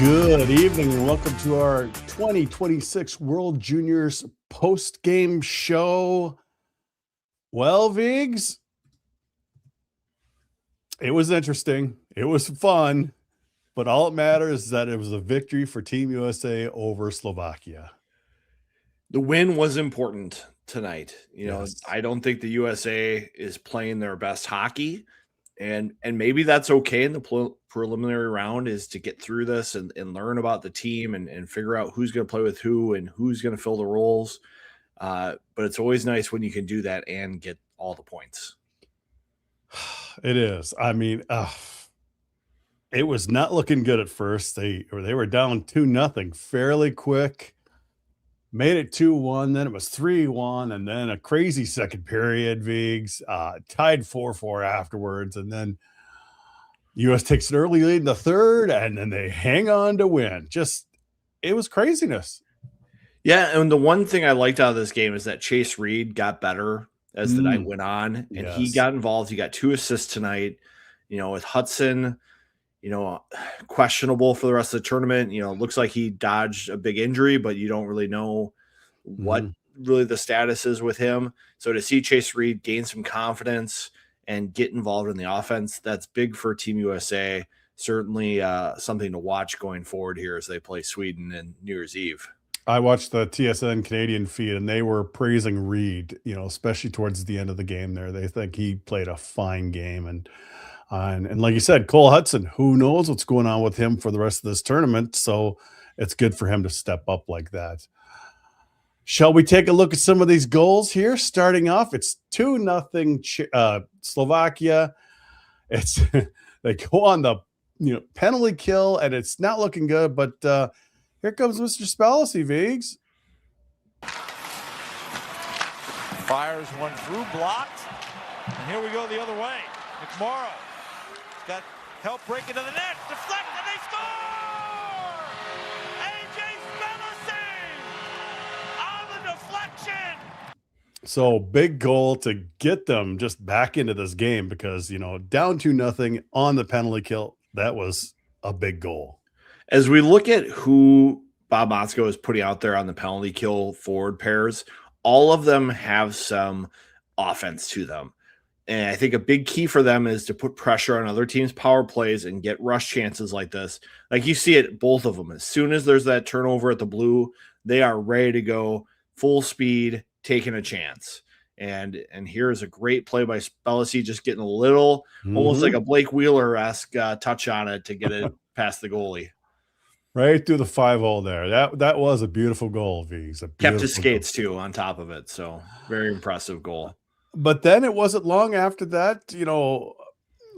Good evening and welcome to our 2026 World Juniors post-game show. Well, Vigs, it was interesting. It was fun, but all that matters is that it was a victory for Team USA over Slovakia. The win was important tonight. Yes. I don't think the USA is playing their best hockey, and maybe that's okay in the preliminary round, is to get through this and learn about the team and figure out who's going to play with who and who's going to fill the roles. But it's always nice when you can do that and get all the points. It is. I mean, it was not looking good at first. They were down 2-0 fairly quick. Made it 2-1, then it was 3-1, and then a crazy second period, Vigs, tied 4-4 afterwards, and then U.S. takes an early lead in the third, and then they hang on to win. It was craziness. Yeah, and the one thing I liked out of this game is that Chase Reed got better as the night went on, and he got involved. He got 2 assists tonight, with Hudson – questionable for the rest of the tournament. Looks like he dodged a big injury, but you don't really know what really the status is with him. So to see Chase Reed gain some confidence and get involved in the offense, that's big for Team USA. Certainly something to watch going forward here as they play Sweden in New Year's Eve. I watched the TSN Canadian feed, and they were praising Reed, especially towards the end of the game there. They think he played a fine game, and like you said, Cole Hudson, who knows what's going on with him for the rest of this tournament. So it's good for him to step up like that. Shall we take a look at some of these goals here? Starting off, it's 2-0 Slovakia. It's they go on the penalty kill, and it's not looking good. But here comes Mr. Spalacy, Vigs. Fires one through, blocked, and here we go the other way. McMorrow got help breaking to the net, deflect, and they score! AJ Spalacy on the deflection! So big goal to get them just back into this game because, down 2-0 on the penalty kill. That was a big goal. As we look at who Bob Motzko is putting out there on the penalty kill forward pairs, all of them have some offense to them. And I think a big key for them is to put pressure on other teams' power plays and get rush chances like this. Like you see it, both of them. As soon as there's that turnover at the blue, they are ready to go full speed, taking a chance. And here is a great play by Spalacy, just getting a little, almost like a Blake Wheeler-esque touch on it to get it past the goalie. Right through the 5-hole there. That was a beautiful goal, Vigs. Kept his skates, too, on top of it. So very impressive goal. But then it wasn't long after that,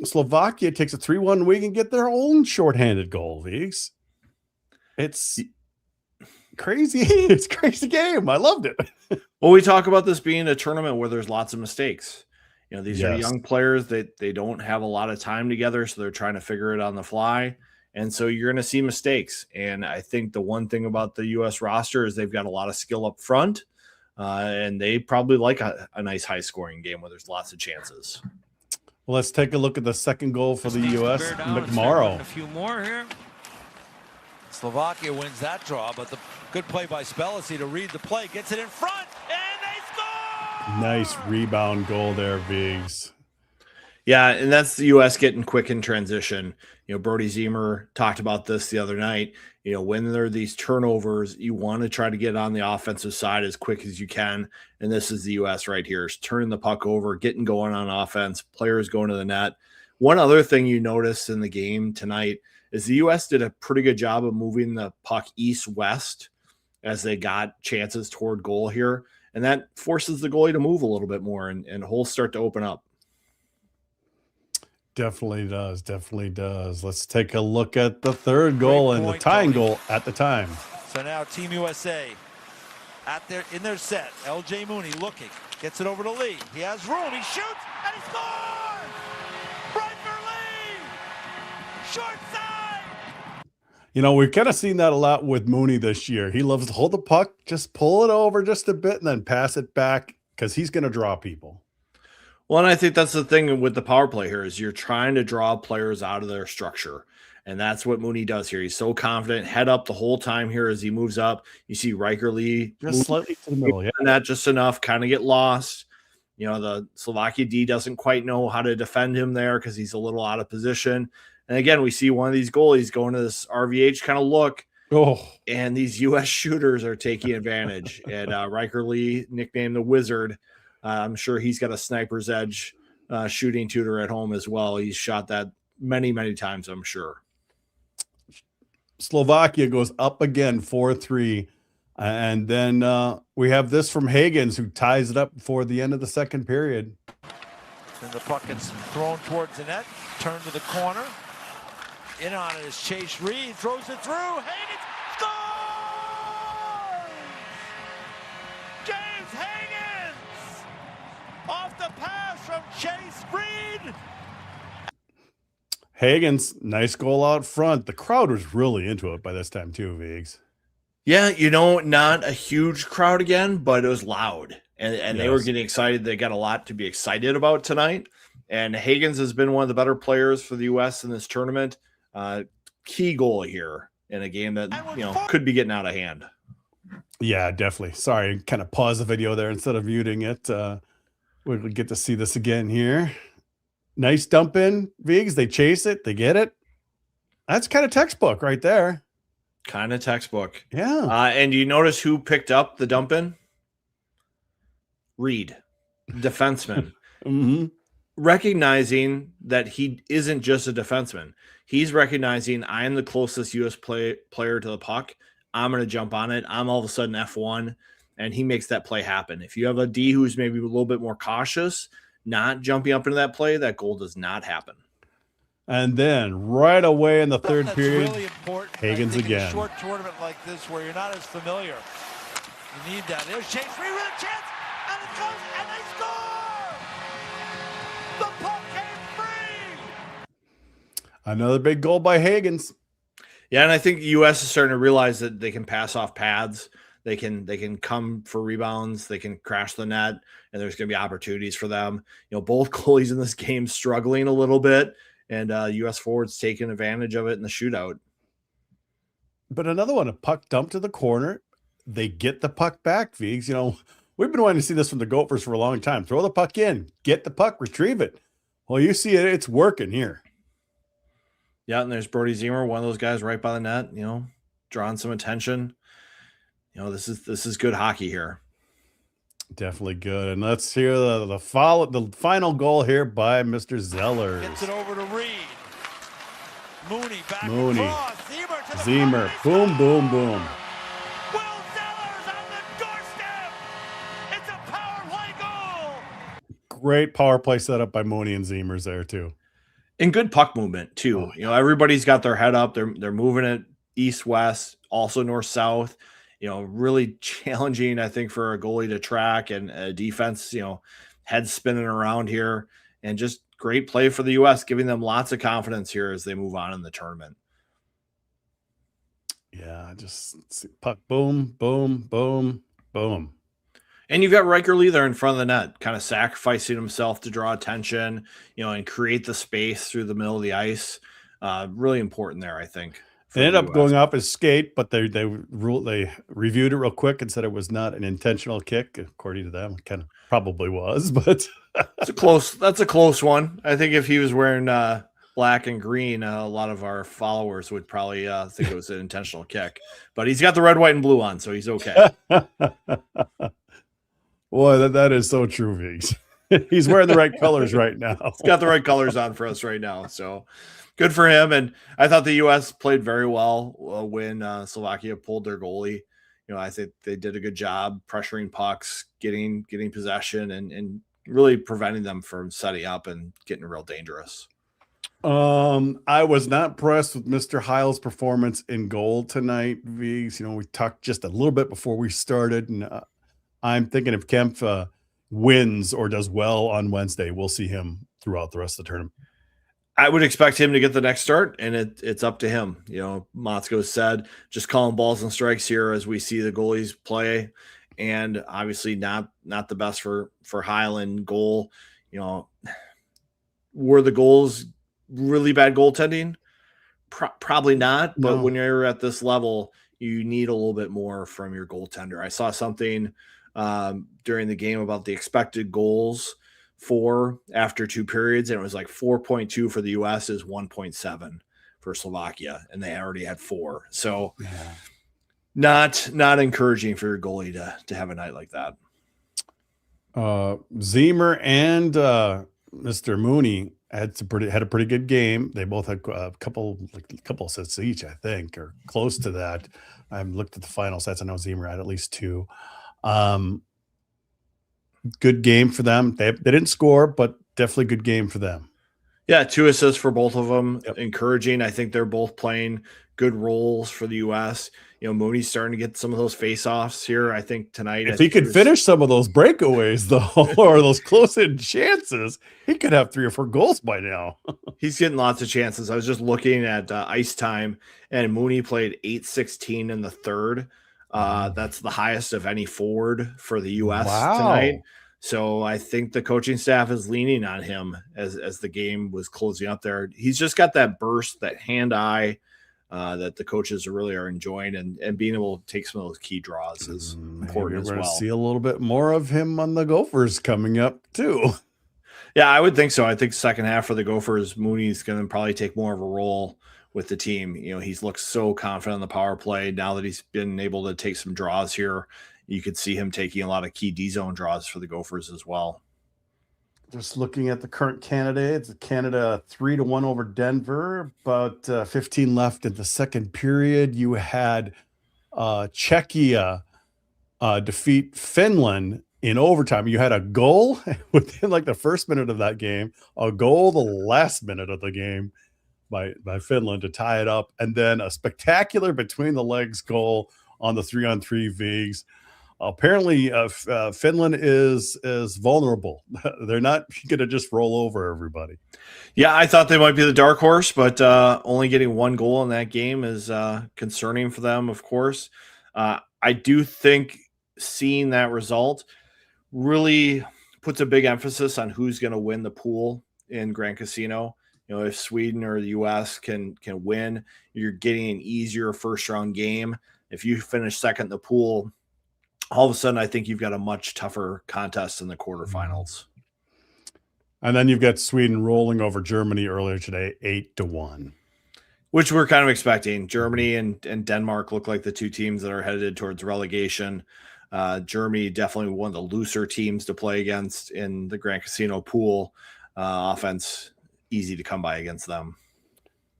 Slovakia takes a 3-1 lead and get their own shorthanded goal, Vigs. It's crazy. It's a crazy game. I loved it. Well, we talk about this being a tournament where there's lots of mistakes. These are young players that they don't have a lot of time together, so they're trying to figure it on the fly. And so you're going to see mistakes. And I think the one thing about the U.S. roster is they've got a lot of skill up front. And they probably like a nice high-scoring game where there's lots of chances. Well, let's take a look at the second goal for the U.S. McMorrow. A few more here. Slovakia wins that draw, but the good play by Spalacy to read the play. Gets it in front, and they score! Nice rebound goal there, Vigs. Yeah, and that's the U.S. getting quick in transition. Brody Zemer talked about this the other night. When there are these turnovers, you want to try to get on the offensive side as quick as you can. And this is the U.S. right here. It's turning the puck over, getting going on offense, players going to the net. One other thing you noticed in the game tonight is the U.S. did a pretty good job of moving the puck east-west as they got chances toward goal here. And that forces the goalie to move a little bit more and holes start to open up. Definitely does. Definitely does. Let's take a look at the third goal and the tying goal at the time. So now Team USA in their set. LJ Mooney looking. Gets it over to Lee. He has room. He shoots and he scores! Right for Lee! Short side! We've kind of seen that a lot with Mooney this year. He loves to hold the puck, just pull it over just a bit and then pass it back because he's going to draw people. Well, and I think that's the thing with the power play here is you're trying to draw players out of their structure. And that's what Mooney does here. He's so confident, head up the whole time here as he moves up. You see Riker Lee Just slightly to the middle, yeah. That just enough, kind of get lost. You know, the Slovakia D doesn't quite know how to defend him there because he's a little out of position. And again, we see one of these goalies going to this RVH kind of look. Oh, And these U.S. shooters are taking advantage. And Riker Lee, nicknamed the Wizard, I'm sure he's got a sniper's edge shooting tutor at home as well. He's shot that many, many times, I'm sure. Slovakia goes up again, 4-3. And then we have this from Higgins, who ties it up before the end of the second period. And the puck gets thrown towards the net, turned to the corner. In on it is Chase Reed, throws it through. Higgins scores! James Higgins! Off the pass from Chase Reed. Higgins, nice goal out front. The crowd was really into it by this time too, Viggs. Yeah, you know, not a huge crowd again, but it was loud. And Yes. They were getting excited. They got a lot to be excited about tonight. And Higgins has been one of the better players for the U.S. in this tournament. Key goal here in a game that, you know, could be getting out of hand. Yeah, definitely. Sorry, kind of pause the video there instead of muting it. We'll get to see this again here. Nice dump in, Viggs. They chase it. They get it. That's kind of textbook right there. Kind of textbook. Yeah. And you notice who picked up the dump in? Reed, defenseman. Mm-hmm. Recognizing that he isn't just a defenseman. He's recognizing I am the closest U.S. player to the puck. I'm going to jump on it. I'm all of a sudden F1, and he makes that play happen. If you have a D who's maybe a little bit more cautious, not jumping up into that play, that goal does not happen. And then right away in the third That's period, really important, Higgins I think, in again. a short tournament like this where you're not as familiar. You need that. There's Chase Reed with a chance, and it goes, and they score! The puck came free! Another big goal by Higgins. Yeah, and I think the U.S. is starting to realize that they can pass off pads. They can come for rebounds. They can crash the net, and there's going to be opportunities for them. You know, both goalies in this game struggling a little bit, and U.S. forwards taking advantage of it in the shootout. But another one, a puck dumped to the corner. They get the puck back, Viggs. You know, we've been wanting to see this from the Gophers for a long time. Throw the puck in, get the puck, retrieve it. Well, you see it, it's working here. Yeah, and there's Brody Ziemer, one of those guys right by the net, you know, drawing some attention. You know, this is good hockey here. Definitely good. And let's hear the final goal here by Mr. Zellers. Gets it over to Reed. Mooney back Mooney. across. Ziemer to the Ziemer, front. boom, boom, boom. Will Zellers on the doorstep. It's a power play goal. Great power play setup by Mooney and Ziemers there too. And good puck movement too. You know, everybody's got their head up. They're moving it east-west, also north-south. You know, really challenging, I think, for a goalie to track and a defense, you know, head spinning around here, and just great play for the U.S., giving them lots of confidence here as they move on in the tournament. Yeah, just puck, boom, boom, boom, boom. And you've got Riker Lee there in front of the net, kind of sacrificing himself to draw attention, you know, and create the space through the middle of the ice. Really important there, I think. They ended up going off his skate, but they reviewed it real quick and said it was not an intentional kick, according to them. It kind of probably was, but that's a close one. I think if he was wearing black and green, a lot of our followers would probably think it was an intentional kick. But he's got the red, white, and blue on, so he's okay. Boy, that is so true, Viggs. He's wearing the right colors right now. He's got the right colors on for us right now, so good for him. And I thought the U.S. played very well when Slovakia pulled their goalie. You know, I think they did a good job pressuring pucks, getting possession, and really preventing them from setting up and getting real dangerous. I was not impressed with Mr. Heil's performance in goal tonight, Viggs. You know, we talked just a little bit before we started, and I'm thinking if Kempf wins or does well on Wednesday, we'll see him throughout the rest of the tournament. I would expect him to get the next start, and it's up to him. You know, Motzko said, just calling balls and strikes here as we see the goalies play, and obviously not the best for Heil in goal. You know, were the goals really bad goaltending? Probably not. But No. when you're at this level, you need a little bit more from your goaltender. I saw something during the game about the expected goals for after 2 periods, and it was like 4.2 for the US is 1.7 for Slovakia, and they already had 4. So Yeah. not encouraging for your goalie to have a night like that. Zemer and Mr. Mooney had a pretty good game. They both had a couple assists each, I think, or close to that. I haven't looked at the final sets. I know Zemer had at least 2. Good game for them. They didn't score, but definitely good game for them. Yeah, 2 assists for both of them. Yep. Encouraging. I think they're both playing good roles for the U.S. You know, Mooney's starting to get some of those face-offs here. I think tonight, If he could finish some of those breakaways, though, or those close-in chances, he could have 3 or 4 goals by now. He's getting lots of chances. I was just looking at ice time, and Mooney played 8:16 in the third. That's the highest of any forward for the U.S. tonight. So I think the coaching staff is leaning on him as the game was closing up there. He's just got that burst, that hand-eye that the coaches really are enjoying, and being able to take some of those key draws is important as well. We're going to see a little bit more of him on the Gophers coming up too. Yeah, I would think so. I think second half for the Gophers, Mooney's going to probably take more of a role with the team. You know, he's looked so confident on the power play. Now that he's been able to take some draws here, you could see him taking a lot of key D-zone draws for the Gophers as well. Just looking at the current candidates, Canada 3-1 over Denver, about 15 left in the second period. You had Czechia defeat Finland in overtime. You had a goal within like the first minute of that game, a goal the last minute of the game by Finland to tie it up, and then a spectacular between the legs goal on the 3-on-3 Vigs. Apparently, Finland is vulnerable. They're not going to just roll over everybody. Yeah, I thought they might be the dark horse, but only getting 1 goal in that game is concerning for them, of course. I do think seeing that result really puts a big emphasis on who's going to win the pool in Grand Casino. You know, if Sweden or the U.S. can win, you're getting an easier first-round game. If you finish second in the pool, all of a sudden, I think you've got a much tougher contest in the quarterfinals. And then you've got Sweden rolling over Germany earlier today, 8-1. Which we're kind of expecting. Germany and Denmark look like the 2 teams that are headed towards relegation. Germany definitely one of the looser teams to play against in the Grand Casino pool. Offense, easy to come by against them.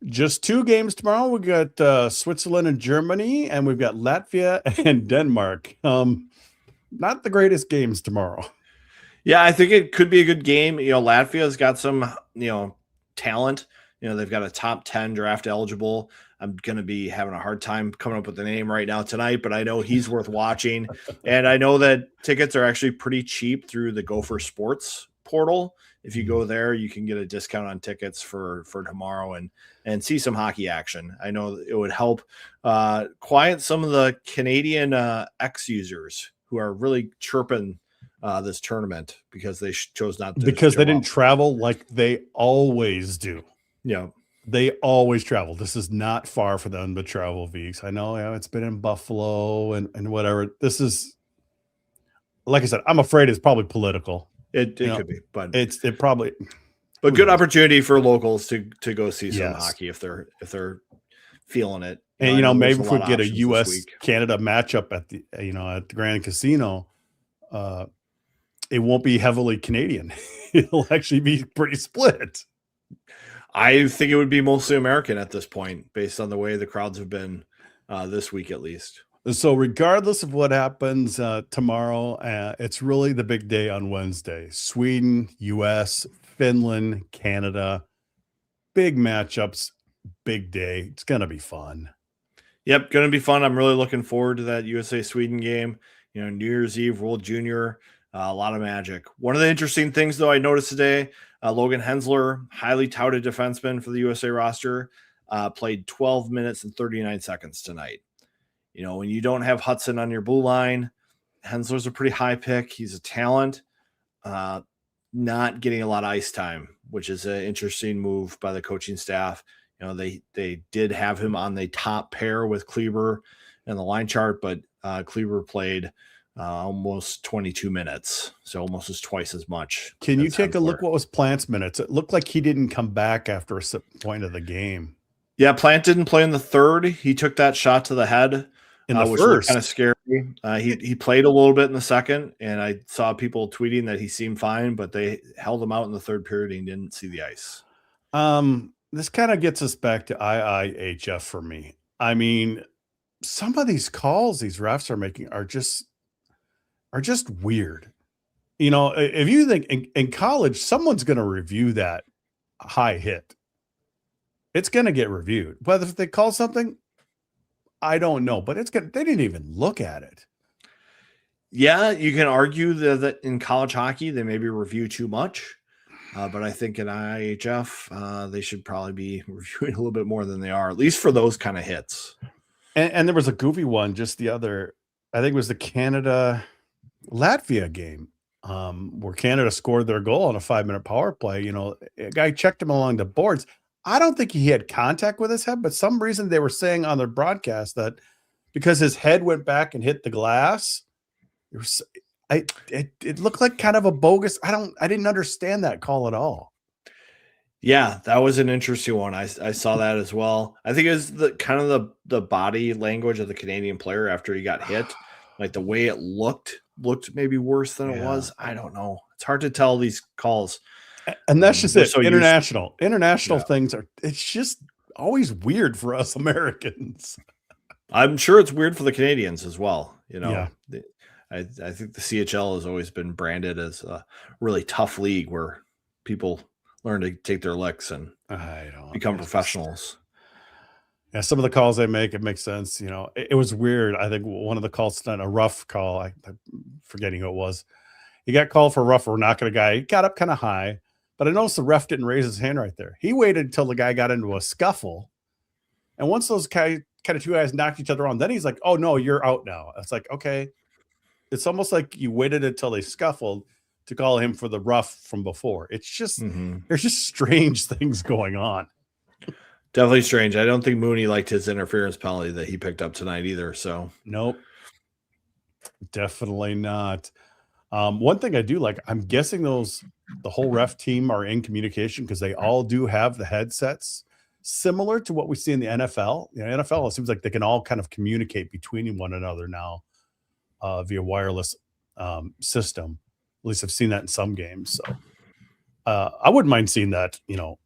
Just 2 games tomorrow. We got Switzerland and Germany, and we've got Latvia and Denmark. Not the greatest games tomorrow. Yeah, I think it could be a good game. You know, Latvia's got some, talent. You know, they've got a top 10 draft eligible. I'm going to be having a hard time coming up with the name right now tonight, but I know he's worth watching. And I know that tickets are actually pretty cheap through the Gopher Sports portal. If you go there, you can get a discount on tickets for tomorrow and see some hockey action. I know it would help quiet some of the Canadian X users who are really chirping this tournament because they chose not to. Because they didn't travel like they always do. Yeah. They always travel. This is not far for them to travel, Vigs. I know, it's been in Buffalo and whatever. This is, like I said, I'm afraid it's probably political. It could be, but it probably. But good opportunity for locals to go see some Yes. hockey if they're feeling it. And maybe if we get a U.S. Canada matchup at the at the Grand Casino, it won't be heavily Canadian. It'll actually be pretty split. I think it would be mostly American at this point, based on the way the crowds have been this week, at least. So regardless of what happens tomorrow, it's really the big day on Wednesday. Sweden, U.S., Finland, Canada, big matchups, big day. It's going to be fun. Yep, going to be fun. I'm really looking forward to that USA-Sweden game. New Year's Eve, World Junior, a lot of magic. One of the interesting things, though, I noticed today, Logan Hensler, highly touted defenseman for the USA roster, played 12 minutes and 39 seconds tonight. When you don't have Hudson on your blue line, Hensler's a pretty high pick. He's a talent. not getting a lot of ice time, which is an interesting move by the coaching staff. You know, they did have him on the top pair with Kleber in the line chart, but Kleber played almost 22 minutes, so almost as twice as much. Can you take a look what was Plant's minutes? It looked like he didn't come back after a certain point of the game. Yeah, Plant didn't play in the third. He took that shot to the head in the which first. Kind of scary. He played a little bit in the second, and I saw people tweeting that he seemed fine, but they held him out in the third period and he didn't see the ice. This kind of gets us back to IIHF for me. I mean, some of these calls these refs are making are just weird. You know, if you think in college, someone's going to review that high hit. It's going to get reviewed. Whether if they call something, I don't know, but they didn't even look at it. Yeah, you can argue that in college hockey, they maybe review too much. But I think in IIHF, they should probably be reviewing a little bit more than they are, at least for those kind of hits. And there was a goofy one just the other, I think it was the Canada-Latvia game, where Canada scored their goal on a 5-minute power play. You know, a guy checked him along the boards. I don't think he had contact with his head, but some reason they were saying on their broadcast that because his head went back and hit the glass, it looked like kind of a bogus. I didn't understand that call at all. Yeah, that was an interesting one. I saw that as well. I think it was the body language of the Canadian player after he got hit, like the way it looked maybe worse than it was. I don't know. It's hard to tell these calls. And that's just it. So international things it's just always weird for us Americans. I'm sure it's weird for the Canadians as well. You know, yeah. I think the CHL has always been branded as a really tough league where people learn to take their licks and become professionals. Yeah, some of the calls they make, it makes sense. You know, it was weird. I think one of the calls, a rough call, I'm forgetting who it was. He got called for a rough or knocking a guy. He got up kind of high, but I noticed the ref didn't raise his hand right there. He waited until the guy got into a scuffle. And once those kind of two guys knocked each other on, then he's like, oh, no, you're out now. It's like, okay. It's almost like you waited until they scuffled to call him for the rough from before. It's just, there's just strange things going on. Definitely strange. I don't think Mooney liked his interference penalty that he picked up tonight either. So nope, definitely not. One thing I do like, I'm guessing the whole ref team are in communication because they all do have the headsets similar to what we see in the NFL. You know, NFL, it seems like they can all kind of communicate between one another now via wireless system. At least I've seen that in some games. So I wouldn't mind seeing that, you know,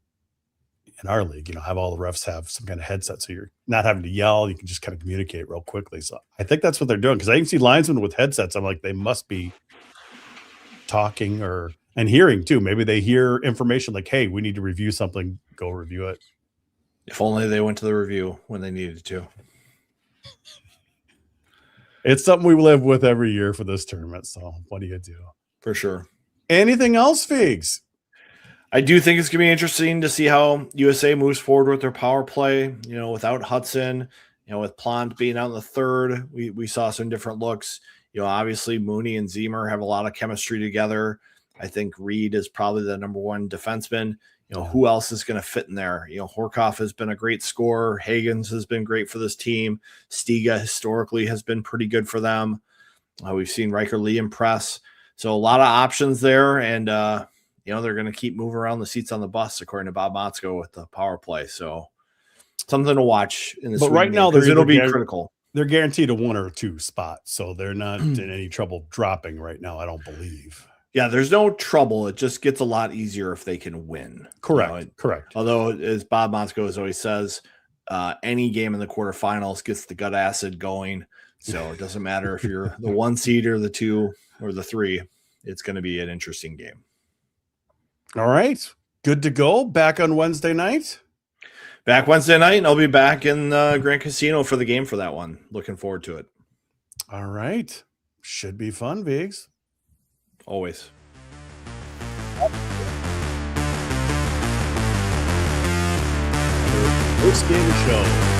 in our league, you know, have all the refs have some kind of headset so you're not having to yell. You can just kind of communicate real quickly. So I think that's what they're doing because I can see linesmen with headsets. I'm like, they must be talking and hearing too. Maybe they hear information like, hey, we need to review something. Go review it. If only they went to the review when they needed to. It's something we live with every year for this tournament. So what do you do? For sure. Anything else, Figs? I do think it's going to be interesting to see how USA moves forward with their power play, you know, without Hudson, you know, with Plant being out in the third, we saw some different looks. You know, obviously Mooney and Zemer have a lot of chemistry together. I think Reed is probably the number one defenseman. You know, who else is going to fit in there? You know, Horkoff has been a great scorer. Hagens has been great for this team. Stiga historically has been pretty good for them. We've seen Riker Lee impress. So a lot of options there. And, you know, they're going to keep moving around the seats on the bus, according to Bob Motzko with the power play. So something to watch in this. But right now, it'll be critical. They're guaranteed a 1 or 2 spot, so they're not in any trouble dropping right now, I don't believe. Yeah, there's no trouble. It just gets a lot easier if they can win. Correct. You know, correct. Although, as Bob Motzko always says, any game in the quarterfinals gets the gut acid going. So it doesn't matter if you're the 1 seed or the 2 or the 3. It's going to be an interesting game. All right. Good to go. Back on Wednesday night? Back Wednesday night, and I'll be back in Grand Casino for the game for that one. Looking forward to it. All right. Should be fun, Viggs. Always. Post game show.